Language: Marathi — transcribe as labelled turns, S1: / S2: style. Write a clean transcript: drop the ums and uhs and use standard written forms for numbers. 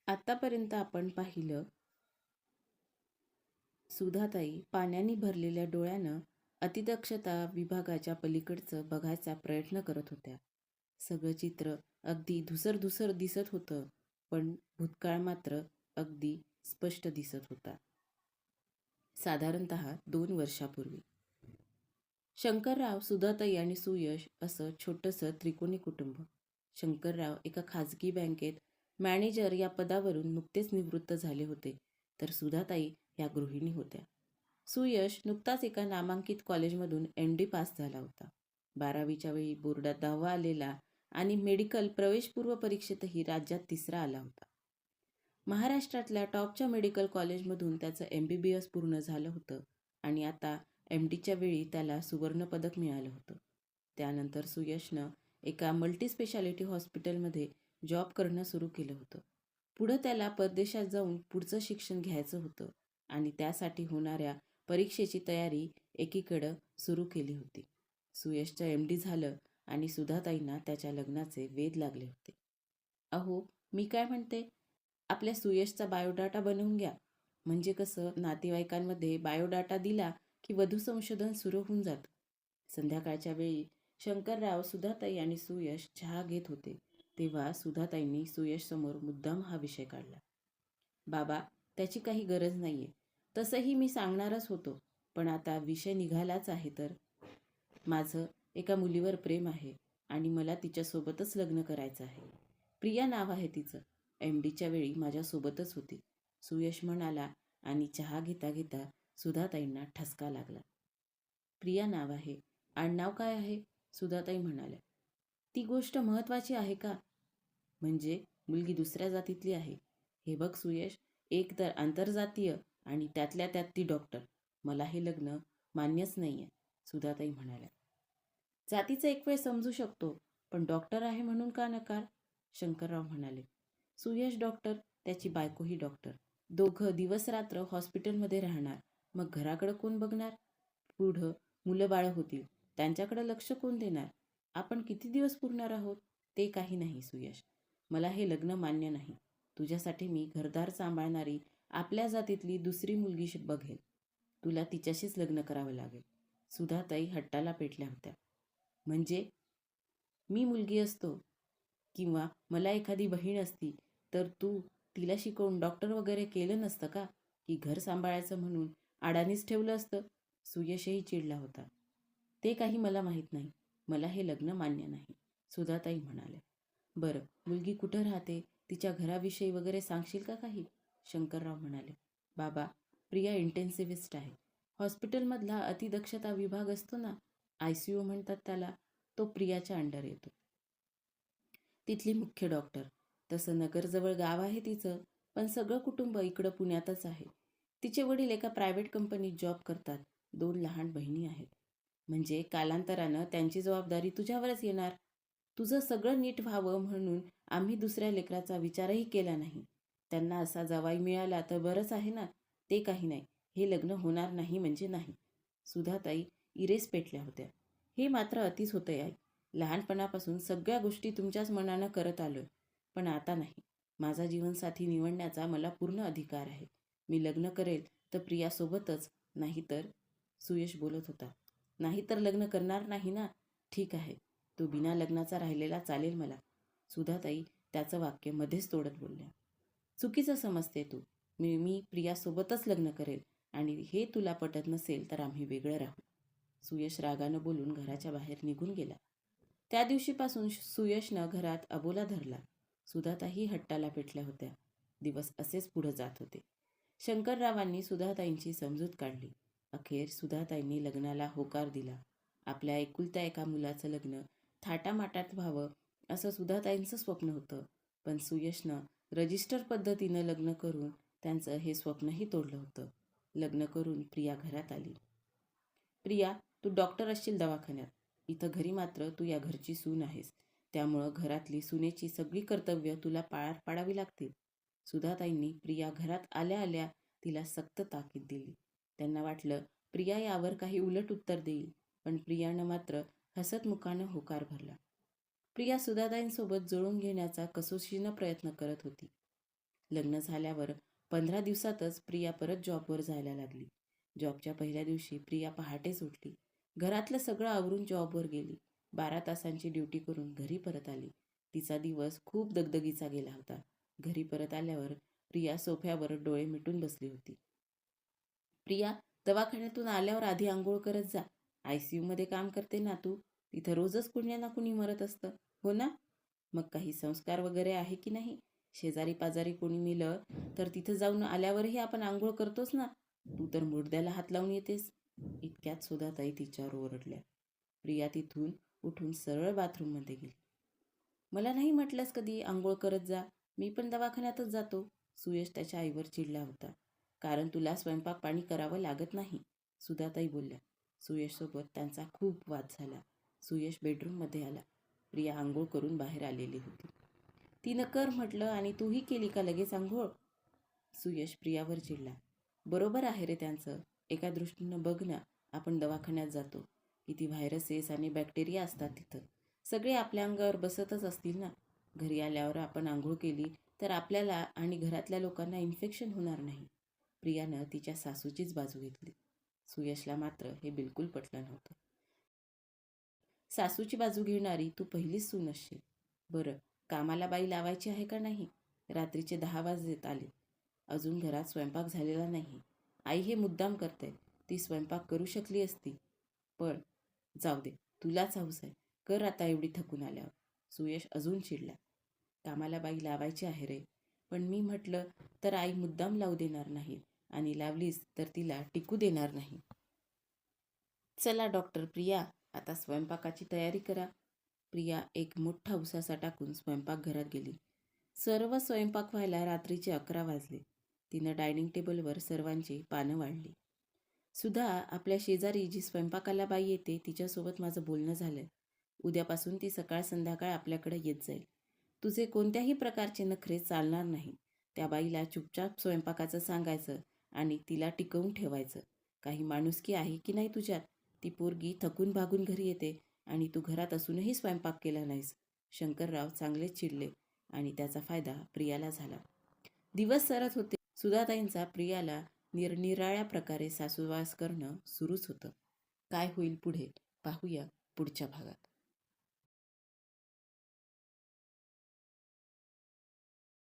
S1: आतापर्यंत आपण पाहिलं, सुधाताई पाण्याने भरलेल्या डोळ्यानं अतिदक्षता विभागाच्या पलीकडचं बघायचा प्रयत्न करत होत्या. सगळं चित्र अगदी धुसर दिसत होतं, पण भूतकाळ मात्र अगदी स्पष्ट दिसत होता. साधारणतः 2 वर्षापूर्वी शंकरराव, सुधाताई आणि सुयश असं छोटंसं त्रिकोणी कुटुंब. शंकरराव एका खाजगी बँकेत मॅनेजर या पदावरून नुकतेच निवृत्त झाले होते, तर सुधाताई या गृहिणी होत्या. सुयश नुकताच एका नामांकित कॉलेजमधून MD पास झाला होता. 12वीच्या वेळी बोर्डात 10वा आलेला आणि मेडिकल प्रवेशपूर्व परीक्षेतही राज्यात 3रा आला होता. महाराष्ट्रातल्या टॉपच्या मेडिकल कॉलेजमधून त्याचं MBBS पूर्ण झालं होतं आणि आता MDच्या वेळी त्याला सुवर्णपदक मिळालं होतं. त्यानंतर सुयशनं एका मल्टीस्पेशालिटी हॉस्पिटलमध्ये जॉब करणं सुरू केलं होतं. पुढं त्याला परदेशात जाऊन पुढचं शिक्षण घ्यायचं होतं आणि त्यासाठी होणाऱ्या परीक्षेची तयारी एकीकडं सुरू केली होती. सुयशचं MD झालं आणि सुधाताईंना त्याच्या लग्नाचे वेध लागले होते. अहो, मी काय म्हणते, आपल्या सुयशचा बायोडाटा बनवून घ्या. म्हणजे कसं, नातेवाईकांमध्ये बायोडाटा दिला की वधू संशोधन सुरू होऊन जातं. संध्याकाळच्या वेळी शंकरराव, सुधाताई आणि सुयश चहा घेत होते, तेव्हा सुधाताईंनी सुयशसमोर मुद्दाम हा विषय काढला. बाबा, त्याची काही गरज नाहीये. तसंही मी सांगणारच होतो, पण आता विषय निघालाच आहे तर. माझं एका मुलीवर प्रेम आहे आणि मला तिच्यासोबतच लग्न करायचं आहे. प्रिया नाव आहे तिचं. MDच्या वेळी माझ्यासोबतच होती, सुयश म्हणाला आणि चहा घेता घेता सुधाताईंना ठसका लागला. प्रिया नाव आहे, आडनाव काय आहे? सुधाताई म्हणाल्या. ती गोष्ट महत्त्वाची आहे का? म्हणजे मुलगी दुसऱ्या जातीतली आहे. हे बघ सुयश, एक तर आंतरजातीय आणि त्यातल्या त्यात ती डॉक्टर. मला हे लग्न मान्यच नाहीये, सुधाताई म्हणाल्या. जातीचं एक वेळ समजू शकतो, पण डॉक्टर आहे म्हणून का नकार? शंकरराव म्हणाले. सुयश डॉक्टर, त्याची बायकोही डॉक्टर. दोघं दिवस रात्र हॉस्पिटलमध्ये राहणार. मग घराकडं कोण बघणार? पुढं मुलं बाळं होतील, त्यांच्याकडे लक्ष कोण देणार? आपण किती दिवस पुरणार आहोत? ते काही नाही सुयश, मला हे लग्न मान्य नाही. तुझ्यासाठी मी घरदार सांभाळणारी आपल्या जातीतली दुसरी मुलगी बघेल. तुला तिच्याशीच लग्न करावं लागेल. सुधाताई हट्टाला पेटल्या होत्या. म्हणजे मी मुलगी असतो किंवा मला एखादी बहीण असती तर तू तिला शिकवून डॉक्टर वगैरे केलं नसतं का? की घर सांभाळायचं म्हणून अडाणीच ठेवलं असतं? सुयशही चिडला होता. ते काही मला माहीत नाही. मला हे लग्न मान्य नाही, सुधाताई म्हणाल्या. बरं, मुलगी कुठं राहते, तिच्या घराविषयी वगैरे सांगशील का काही? शंकरराव म्हणाले. बाबा, प्रिया इंटेन्सिव्हिस्ट आहे. हॉस्पिटलमधला अतिदक्षता विभाग असतो ना, ICU म्हणतात त्याला, तो प्रियाच्या अंडर येतो. तिथली मुख्य डॉक्टर. तसं नगरजवळ गाव आहे तिचं, पण सगळं कुटुंब इकडं पुण्यातच आहे. तिचे वडील एका प्रायव्हेट कंपनीत जॉब करतात. 2 लहान बहिणी आहेत. म्हणजे कालांतरानं त्यांची जबाबदारी तुझ्यावरच येणार. तुझं सगळं नीट व्हावं म्हणून आम्ही दुसऱ्या लेकराचा विचारही केला नाही. त्यांना असा जावाई मिळाला तर बरंच आहे ना. ते काही नाही, हे लग्न होणार नाही म्हणजे नाही. सुधाताई इरेस पेटल्या होत्या. हे मात्र अतिच होतं आई. लहानपणापासून सगळ्या गोष्टी तुमच्याच मनानं करत आलोय, पण आता नाही. माझा जीवनसाथी निवडण्याचा मला पूर्ण अधिकार आहे. मी लग्न करेल तर प्रियासोबतच, नाहीतर, सुयश बोलत होता. नाहीतर लग्न करणार नाही ना? ठीक आहे, तो बिना लग्नाचा राहिलेला चालेल मला. सुधाताई त्याचं वाक्य मध्येच तोडत बोलल्या. चुकीचं समजते तू. मी प्रियासोबतच लग्न करेल आणि हे तुला पटत नसेल तर आम्ही वेगळं राहू. सुयश रागानं बोलून घराच्या बाहेर निघून गेला. त्या दिवशीपासून सुयशनं घरात अबोला धरला. सुधाताई हट्टाला पेटल्या होत्या. दिवस असेच पुढे जात होते. शंकररावांनी सुधाताईंची समजूत काढली. अखेर सुधाताईंनी लग्नाला होकार दिला. आपल्या एकुलत्या एका मुलाचं लग्न थाटामाटात व्हावं असं सुधाताईंचं स्वप्न होतं, पण सुयशनं रजिस्टर पद्धतीनं लग्न करून त्यांचं हे स्वप्नही तोडलं होतं. लग्न करून प्रिया घरात आली. प्रिया, तू डॉक्टर असशील दवाखान्यात, इथं घरी मात्र तू या घरची सून आहेस. त्यामुळं घरातली सुनेची सगळी कर्तव्य तुला पार पाडावी लागतील. सुधाताईंनी प्रिया घरात आल्या आल्या तिला सक्त ताकीद दिली. त्यांना वाटलं प्रिया यावर काही उलट उत्तर देईल, पण प्रियानं मात्र हसतमुखानं होकार भरला. प्रिया सुधाताईंसोबत जुळून घेण्याचा कसोशीनं प्रयत्न करत होती. लग्न झाल्यावर 15 दिवसातच प्रिया परत जॉबवर जायला लागली. जॉबच्या पहिल्या दिवशी प्रिया पहाटेच उठली. घरातलं सगळं आवरून जॉबवर गेली. 12 तासांची ड्युटी करून घरी परत आली. तिचा दिवस खूप दगदगीचा गेला होता. घरी परत आल्यावर प्रिया सोफ्यावर डोळे मिटून बसली होती. प्रिया, दवाखान्यातून आल्यावर आधी आंघोळ करत जा. ICU मध्ये काम करते ना तू, तिथं रोजच कुणी ना कुणी मरत असतं, हो ना? मग काही संस्कार वगैरे आहे की नाही? शेजारी पाजारी कोणी मेलं तर तिथं जाऊन आल्यावरही आपण आंघोळ करतोच ना. तू तर मुर्द्याला हात लावून येतेस. इतक्यात सुधाताई तिच्यावर ओरडल्या. प्रिया तिथून उठून सरळ बाथरूममध्ये गेली. मला नाही म्हटलंस कधी आंघोळ करत जा. मी पण दवाखान्यातच जातो. सुयश त्याच्या आईवर चिडला होता. कारण तुला स्वयंपाक पाणी करावं लागत नाही, सुधाताई बोलल्या. सुयशसोबत त्यांचा खूप वाद झाला. सुयश बेडरूममध्ये आला. प्रिया आंघोळ करून बाहेर आलेली होती. तिनं कर म्हटलं आणि तूही केली का लगेच आंघोळ? सुयश प्रियावर चिडला. बरोबर आहे रे त्यांचं. एका दृष्टीनं बघ ना, आपण दवाखान्यात जातो. किती व्हायरसेस आणि बॅक्टेरिया असतात तिथं. सगळे आपल्या अंगावर बसतच असतील ना. घरी आल्यावर आपण आंघोळ केली तर आपल्याला आणि घरातल्या लोकांना इन्फेक्शन होणार नाही. प्रियानं तिच्या सासूचीच बाजू घेतली. सुयशला मात्र हे बिलकुल पटलं नव्हतं. सासूची बाजू घेणारी तू पहिलीच सून असशील. बरं, कामाला बाई लावायची आहे का नाही? रात्रीचे 10 वाजत आले. अजून घरात स्वयंपाक झालेला नाही. आई हे मुद्दाम करते. ती स्वयंपाक करू शकली असती. पण जाऊ दे, तुलाच हौस आहे. कर आता एवढी थकून आल्यावर. सुयश अजून चिडला. कामाला बाई लावायची आहे रे, पण मी म्हटलं तर आई मुद्दाम लावू देणार नाही आणि लावलीस तर तिला टिकू देणार नाही. चला डॉक्टर प्रिया, आता स्वयंपाकाची तयारी करा. प्रिया एक मोठा उसासा टाकून स्वयंपाकघरात गेली. सर्व स्वयंपाक व्हायला रात्रीचे 11 वाजले. तिनं डायनिंग टेबलवर सर्वांची पानं वाढली. सुधा, आपल्या शेजारी जी स्वयंपाकाला बाई येते तिच्यासोबत माझं बोलणं झालंय. उद्यापासून ती सकाळ संध्याकाळ आपल्याकडे येत जाईल. तुझे कोणत्याही प्रकारचे नखरे चालणार नाही. त्या बाईला चुपचाप स्वयंपाकाचं सांगायचं आणि तिला टिकवून ठेवायचं. काही माणुसकी आहे की नाही तुझ्यात? ती पोरगी थकून भागून घरी येते आणि तू घरात असूनही स्वयंपाक केला नाहीस. शंकरराव चांगलेच चिडले आणि त्याचा फायदा प्रियाला झाला. दिवस सरत होते. सुधाताईंचा प्रियाला निरनिराळ्या प्रकारे सासूवास करणं सुरूच होतं. काय होईल पुढे पाहूया पुढच्या भागात.